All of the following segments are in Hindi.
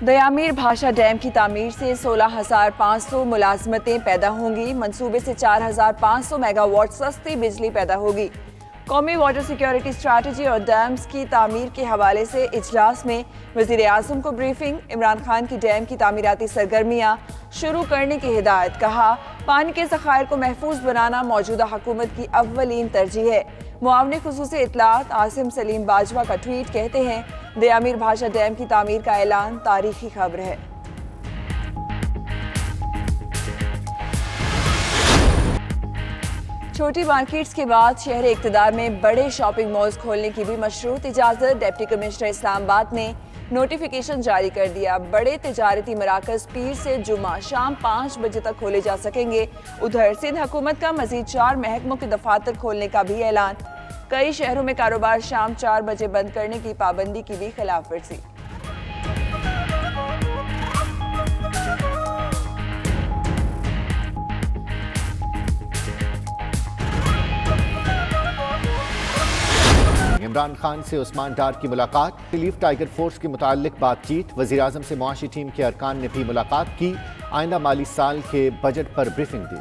दयामीर भाषा डैम की तामीर से 16,500 मुलाजमतें पैदा होंगी। मंसूबे से 4,500 मेगावाट सस्ती बिजली पैदा होगी। कौमी वाटर सिक्योरिटी स्ट्रैटेजी और डैम्स की तामीर के हवाले से इजलास में वज़ीर आज़म को ब्रीफिंग। इमरान खान की डैम की तामीराती सरगर्मियाँ शुरू करने की हिदायत। कहा, पानी के ज़खायर को महफूज बनाना मौजूदा हुकूमत की अव्वलीन तरजीह है। मुआवने खुसूसी इत्तलात आसिम सलीम बाजवा का ट्वीट कहते हैं, दयामीर भाषा डैम की तामीर का ऐलान तारीखी खबर है। छोटी मार्केट्स के बाद शहर इक़्तिदार में बड़े शॉपिंग मॉल्स खोलने की भी मशरूत इजाज़त। डिप्टी कमिश्नर इस्लामाबाद ने नोटिफिकेशन जारी कर दिया। बड़े तिजारती मराकज़ पीर से जुमा शाम 5 बजे तक खोले जा सकेंगे। उधर सिंध हुकूमत का मजीद 4 महकमों के दफातर खोलने का भी ऐलान। कई शहरों में कारोबार शाम 4 बजे बंद करने की पाबंदी की भी खिलाफ वर्जी। इमरान खान से उस्मान डार की मुलाकात। रिलीफ टाइगर फोर्स के मुताल्लिक बातचीत। वज़ीर आज़म से मुआशी टीम के अरकान ने भी मुलाकात की। आइंदा माली साल के बजट पर ब्रीफिंग दी।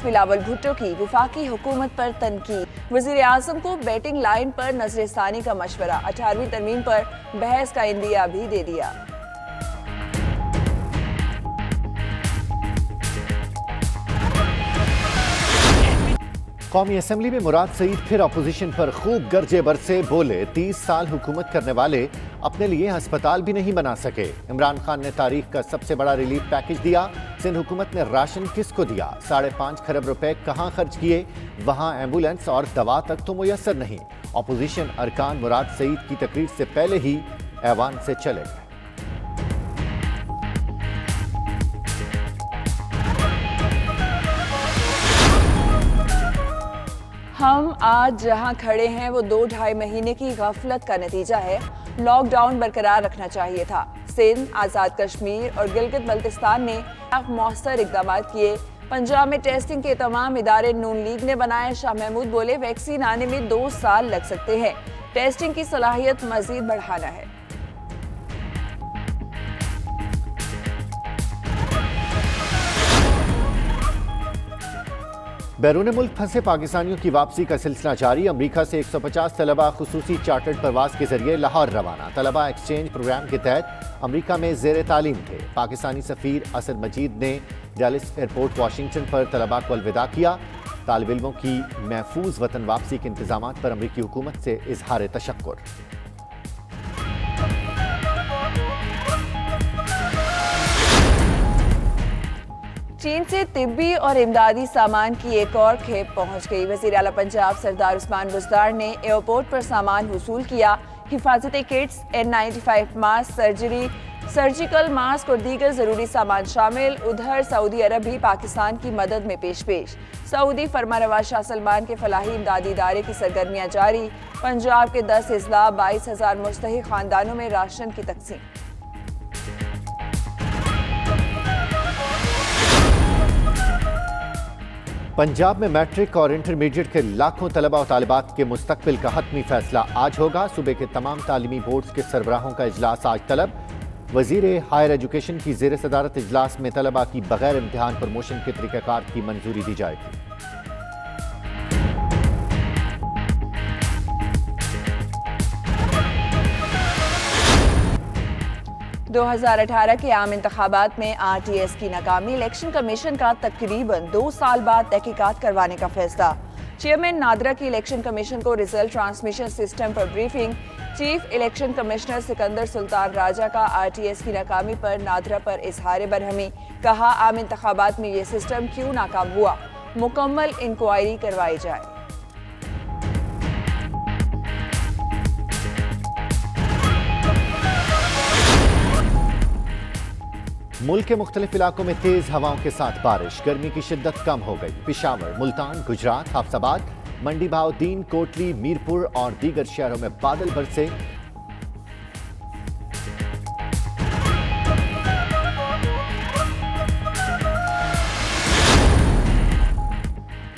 बिलावल भुट्टो की वफाकी हुकूमत पर तनकीद। वज़ीर आज़म को बैटिंग लाइन पर नजरसानी का मशवरा। 18वीं तरमीम पर बहस का इंदिया भी दे दिया। कौमी असम्बली में मुराद सईद फिर अपोजिशन पर खूब गरजे बरसे। बोले, 30 साल हुकूमत करने वाले अपने लिए अस्पताल भी नहीं बना सके। इमरान खान ने तारीख का सबसे बड़ा रिलीफ पैकेज दिया। सिंध हुकूमत ने राशन किसको दिया? 5.5 खरब रुपए कहाँ खर्च किए? वहाँ एम्बुलेंस और दवा तक तो मुयस्सर नहीं। अपोजिशन अरकान मुराद सईद की तकरीर से पहले ही ऐवान से चले गए। हम आज जहां खड़े हैं वो 2-2.5 महीने की गफलत का नतीजा है। लॉकडाउन बरकरार रखना चाहिए था। सिंध, आज़ाद कश्मीर और गिलगित बल्तिस्तान ने मौसर इकदाम किए। पंजाब में टेस्टिंग के तमाम इदारे नून लीग ने बनाए। शाह महमूद बोले, वैक्सीन आने में 2 साल लग सकते हैं। टेस्टिंग की सलाहियत मजीद बढ़ाना है। बैरून मुल्क फंसे पाकिस्तानियों की वापसी का सिलसिला जारी। अमरीका से 150 तलबा खुसूसी चार्टर्ड परवाज के जरिए लाहौर रवाना। तलबा एक्सचेंज प्रोग्राम के तहत अमरीका में जेर तालीम थे। पाकिस्तानी सफीर असद मजीद ने डैलिस एयरपोर्ट वाशिंगटन पर तलबा को अलविदा किया। तालिब इल्मों की महफूज वतन वापसी के इंतजाम पर अमरीकी हुकूमत से इजहार तशक्कुर। चीन से तिब्बी और इमदादी सामान की एक और खेप पहुंच गई। वज़ीर आला पंजाब सरदार उस्मान बुज़दार ने एयरपोर्ट पर सामान वसूल किया। हिफाजती kits, N95 mask, surgical mask और दीगर ज़रूरी सामान शामिल। उधर सऊदी अरब भी पाकिस्तान की मदद में पेश। सऊदी फरमानरवा शाह सलमान के फलाही इमदादी इदारे की सरगर्मियाँ जारी। पंजाब के 10 अजला 22,000 मुस्तहिक खानदानों में राशन की तकसीम। पंजाब में मैट्रिक और इंटरमीडिएट के लाखों तलबा और तालिबात के मुस्तकबिल का हतमी फैसला आज होगा। सूबे के तमाम तालीमी बोर्ड्स के सरबराहों का इजलास आज तलब। वजीर हायर एजुकेशन की ज़ेर सदारत इजलास में तलबा की बगैर इम्तिहान प्रमोशन के तरीक़ाकार की मंजूरी दी जाएगी। 2018 के आम इंतखाबात में RTS की नाकामी। इलेक्शन कमीशन का तकरीबन 2 साल बाद तहकीकात करवाने का फैसला। चेयरमैन नादरा की इलेक्शन कमीशन को रिजल्ट ट्रांसमिशन सिस्टम पर briefing. Chief election commissioner Sikandar Sultan Raja का RTS की नाकामी पर नादरा पर इजहार बरहमी। कहा, आम इंतखाबात में ये सिस्टम क्यों नाकाम हुआ, मुकम्मल इंक्वायरी करवाई जाए। मुल्क के मुख्तलिफ इलाकों में तेज हवाओं के साथ बारिश। गर्मी की शिद्दत कम हो गई। पेशावर, मुल्तान, गुजरात, हाफसाबाद, मंडी बहाउद्दीन, कोटली, मीरपुर और दीगर शहरों में बादल बरसे।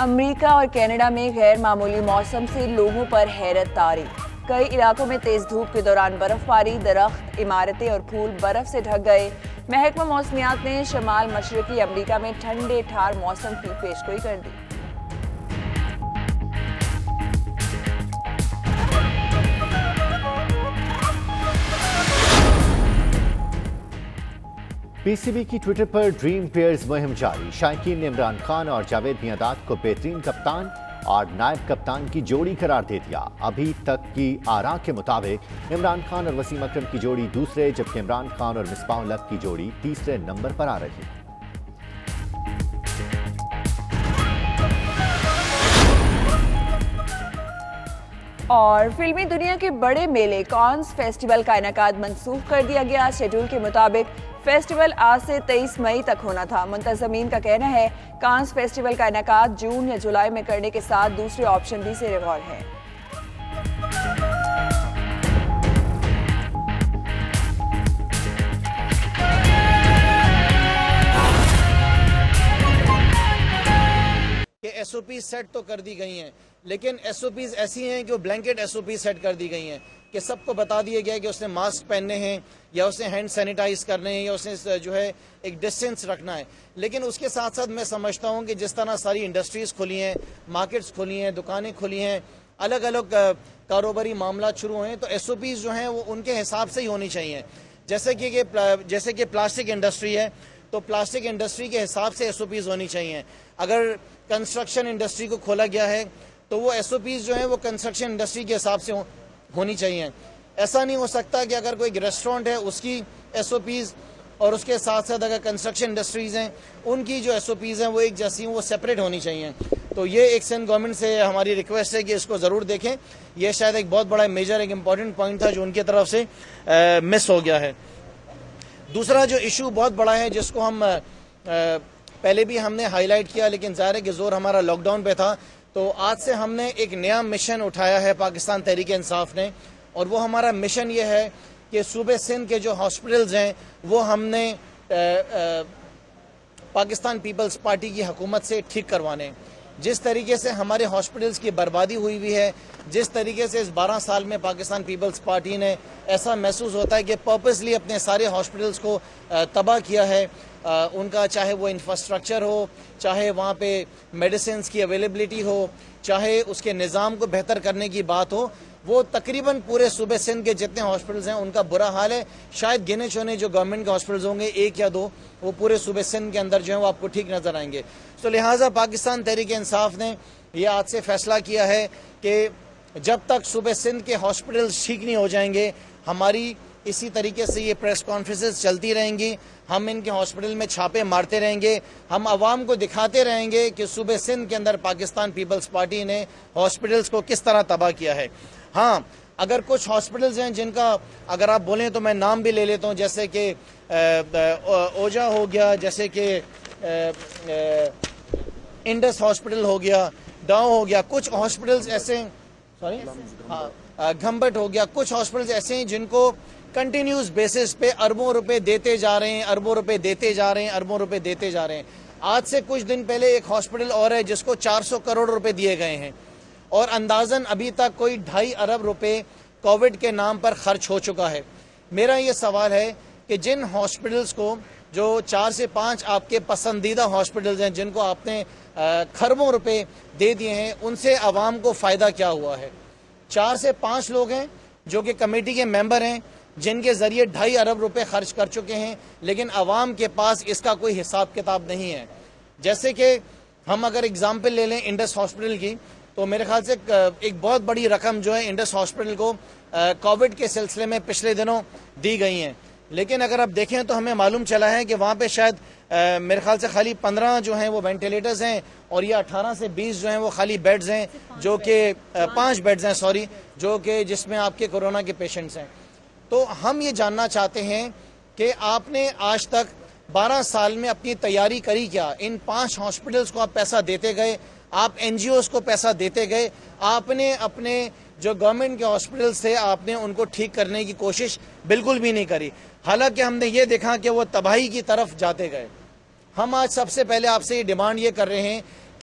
अमेरिका और कनाडा में गैर मामूली मौसम से लोगों पर हैरत तारी। कई इलाकों में तेज धूप के दौरान बर्फबारी, दरख्त, इमारतें और फूल बर्फ से ढक गए। महकमा मौसमियात ने शमाल मशरकी अमेरिका में ठंडे ठार मौसम की पेशगोई कर दी। पीसीबी की ट्विटर पर ड्रीम पेयर्स मुहिम जारी। शायकीन ने इमरान खान और जावेद मियांदाद को बेहतरीन कप्तान और नायब कप्तान की जोड़ी करार दे दिया। अभी तक की आरा के मुताबिक इमरान खान और वसीम अकरम की जोड़ी दूसरे, जबकि इमरान खान और मिसबाह उल हक की जोड़ी तीसरे नंबर पर आ रही है। और फिल्मी दुनिया के बड़े मेले कांस फेस्टिवल का इनेकाद मंसूख कर दिया गया। शेड्यूल के मुताबिक फेस्टिवल आज से 23 मई तक होना था। मुंतजमीन का कहना है कांस फेस्टिवल का इनेकाद जून या जुलाई में करने के साथ दूसरे ऑप्शन भी ज़ेर गौर है। एसओपी सेट तो कर दी गई हैं, लेकिन एसओपीज ऐसी हैं कि वो ब्लैंकेट एसओपी सेट कर दी गई हैं कि सबको बता दिया गया है कि उसने मास्क पहनने हैं या उसने हैंड सैनिटाइज करने हैं या उसने जो है एक डिस्टेंस रखना है। लेकिन उसके साथ साथ मैं समझता हूं कि जिस तरह सारी इंडस्ट्रीज खुली हैं, मार्केट्स खुली हैं, दुकानें खुली हैं, अलग अलग कारोबारी मामला शुरू हुए हैं, तो एसओपीज जो हैं वो उनके हिसाब से ही होनी चाहिए। जैसे कि प्लास्टिक इंडस्ट्री है तो प्लास्टिक इंडस्ट्री के हिसाब से एसओपीज होनी चाहिए। अगर कंस्ट्रक्शन इंडस्ट्री को खोला गया है तो वो एसओपीज जो है वो कंस्ट्रक्शन इंडस्ट्री के हिसाब से होनी चाहिए। ऐसा नहीं हो सकता कि अगर कोई रेस्टोरेंट है उसकी एसओपीज और उसके साथ साथ अगर कंस्ट्रक्शन इंडस्ट्रीज हैं उनकी जो एसओपीज हैं वो एक जैसी वो सेपरेट होनी चाहिए। तो ये एक सिंध गवर्नमेंट से हमारी रिक्वेस्ट है कि इसको ज़रूर देखें। ये शायद एक बहुत बड़ा मेजर एक इम्पॉर्टेंट पॉइंट था जो उनकी तरफ से मिस हो गया है। दूसरा जो इशू बहुत बड़ा है जिसको हम पहले भी हमने हाईलाइट किया, लेकिन ज़ाहिर है कि जोर हमारा लॉकडाउन पे था, तो आज से हमने एक नया मिशन उठाया है पाकिस्तान तहरीक इंसाफ ने, और वो हमारा मिशन ये है कि सूबे सिंध के जो हॉस्पिटल्स हैं वो हमने पाकिस्तान पीपल्स पार्टी की हुकूमत से ठीक करवाने। जिस तरीके से हमारे हॉस्पिटल्स की बर्बादी हुई है, जिस तरीके से इस 12 साल में पाकिस्तान पीपल्स पार्टी ने ऐसा महसूस होता है कि पर्पसली अपने सारे हॉस्पिटल्स को तबाह किया है, उनका चाहे वो इंफ्रास्ट्रक्चर हो, चाहे वहाँ पे मेडिसिन की अवेलेबिलिटी हो, चाहे उसके निज़ाम को बेहतर करने की बात हो, वो तकरीबन पूरे सूबे सिंध के जितने हॉस्पिटल्स हैं उनका बुरा हाल है। शायद गिने चुने जो गवर्नमेंट के हॉस्पिटल्स होंगे 1 या 2, वो पूरे सूबे सिंध के अंदर जो है वो आपको ठीक नजर आएंगे। तो लिहाजा पाकिस्तान तहरीक इंसाफ ने ये आज से फैसला किया है कि जब तक सूबे सिंध के हॉस्पिटल्स ठीक नहीं हो जाएंगे, हमारी इसी तरीके से ये प्रेस कॉन्फ्रेंसेस चलती रहेंगी, हम इनके हॉस्पिटल में छापे मारते रहेंगे, हम आवाम को दिखाते रहेंगे कि सूबे सिंध के अंदर पाकिस्तान पीपल्स पार्टी ने हॉस्पिटल्स को किस तरह तबाह किया है। हाँ, अगर कुछ हॉस्पिटल्स हैं जिनका अगर आप बोलें तो मैं नाम भी ले लेता हूँ, जैसे कि ओजा हो गया, जैसे कि इंडस हॉस्पिटल हो गया, डाउ हो गया, कुछ हॉस्पिटल्स ऐसे घंबट हो गया, कुछ हॉस्पिटल्स ऐसे हैं जिनको कंटिन्यूस बेसिस पे अरबों रुपए देते जा रहे हैं, अरबों रुपए देते जा रहे हैं, अरबों रुपए देते जा रहे हैं। आज से कुछ दिन पहले एक हॉस्पिटल और है जिसको 400 करोड़ रुपए दिए गए हैं और अंदाजन अभी तक कोई 2.5 अरब रुपए कोविड के नाम पर खर्च हो चुका है। मेरा ये सवाल है कि जिन हॉस्पिटल्स को जो 4 से 5 आपके पसंदीदा हॉस्पिटल्स हैं जिनको आपने खरबों रुपए दे दिए हैं, उनसे आवाम को फ़ायदा क्या हुआ है? 4 से 5 लोग हैं जो कि कमेटी के मेंबर हैं जिनके ज़रिए 2.5 अरब रुपए खर्च कर चुके हैं, लेकिन आवाम के पास इसका कोई हिसाब किताब नहीं है। जैसे कि हम अगर एग्जाम्पल ले लें इंडस हॉस्पिटल की, तो मेरे ख्याल से एक बहुत बड़ी रकम जो है इंडस हॉस्पिटल को कोविड के सिलसिले में पिछले दिनों दी गई हैं, लेकिन अगर आप देखें तो हमें मालूम चला है कि वहाँ पे शायद मेरे ख्याल से खाली 15 जो हैं वो वेंटिलेटर्स हैं और ये 18 से 20 जो हैं वो खाली बेड्स हैं, जो कि 5 बेड्स हैं सॉरी, जो कि जिसमें आपके कोरोना के पेशेंट्स हैं। तो हम ये जानना चाहते हैं कि आपने आज तक 12 साल में अपनी तैयारी करी क्या? इन 5 हॉस्पिटल्स को आप पैसा देते गए, आप एनजीओज को पैसा देते गए, आपने अपने जो गवर्नमेंट के हॉस्पिटल्स थे आपने उनको ठीक करने की कोशिश बिल्कुल भी नहीं करी। हालांकि हमने ये देखा कि वो तबाही की तरफ जाते गए। हम आज सबसे पहले आपसे ये डिमांड ये कर रहे हैं